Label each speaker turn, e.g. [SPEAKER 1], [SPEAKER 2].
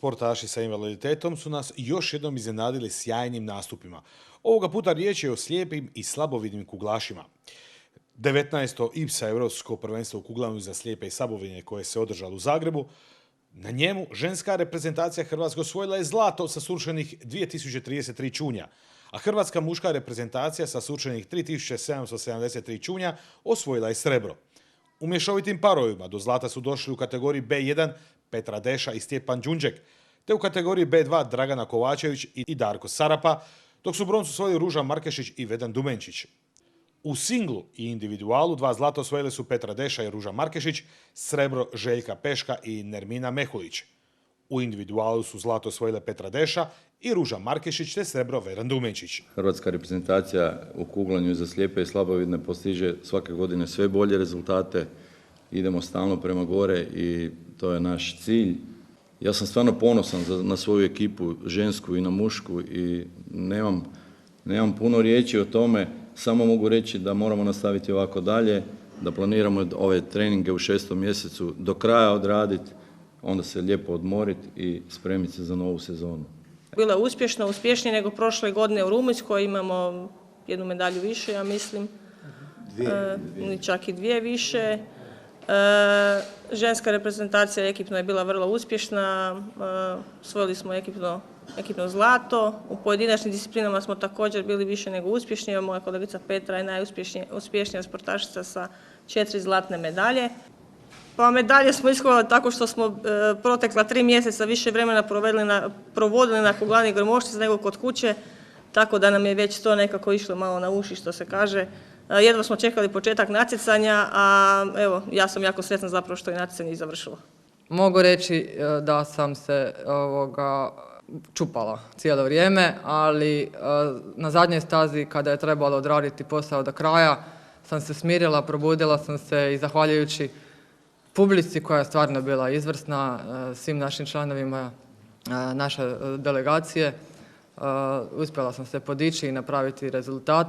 [SPEAKER 1] Sportaši sa invaliditetom su nas još jednom iznenadili sjajnim nastupima. Ovoga puta riječ je o slijepim i slabovidnim kuglašima. 19. IPSA Europsko prvenstvo u kuglanju za slijepe i slabovidne koje se održalo u Zagrebu. Na njemu ženska reprezentacija Hrvatske osvojila je zlato sa srušenih 2033 čunja, a hrvatska muška reprezentacija sa srušenih 3773 čunja osvojila je srebro. U mješovitim parovima do zlata su došli u kategoriji B1 Petra Deša i Stjepan Đunđek, te u kategoriji B2 Dragana Kovačević i Darko Sarapa, dok su broncu osvojili Ruža Markešić i Vedan Dumenčić. U singlu i individualu 2 zlata osvojili su Petra Deša i Ruža Markešić, srebro Željka Peška i Nermina Mehulić. U individualu su zlato osvojile Petra Deša i Ruža Markešić te srebro Vedan Dumenčić.
[SPEAKER 2] Hrvatska reprezentacija u kuglanju za slijepe i slabovidne postiže svake godine sve bolje rezultate. Idemo stalno prema gore i to je naš cilj. Ja sam stvarno ponosan na svoju ekipu, žensku i na mušku, i nemam puno riječi o tome. Samo mogu reći da moramo nastaviti ovako dalje, da planiramo ove treninge u 6. mjesecu do kraja odraditi, onda se lijepo odmoriti i spremiti se za novu sezonu.
[SPEAKER 3] Bila je uspješna, uspješnije nego prošle godine u Rumunjskoj, imamo 1 medalju više, ja mislim, čak i 2 više. Ženska reprezentacija ekipno je bila vrlo uspješna, osvojili smo ekipno zlato. U pojedinačnim disciplinama smo također bili više nego uspješni. Moja kolegica Petra je najuspješnija sportašica sa 4 zlatne medalje. Pa medalje smo iskovali tako što smo protekla 3 mjeseca više vremena provodili na kuglani Grmoštica nego kod kuće, tako da nam je već to nekako išlo malo na uši, što se kaže. Jedva smo čekali početak natjecanja, a evo, ja sam jako sretna zapravo što je natjecanje i završilo.
[SPEAKER 4] Mogu reći da sam se čupala cijelo vrijeme, ali na zadnjoj stazi kada je trebalo odraditi posao do kraja sam se smirila, probudila sam se i zahvaljujući publici koja je stvarno bila izvrsna, svim našim članovima naše delegacije, uspjela sam se podići i napraviti rezultat.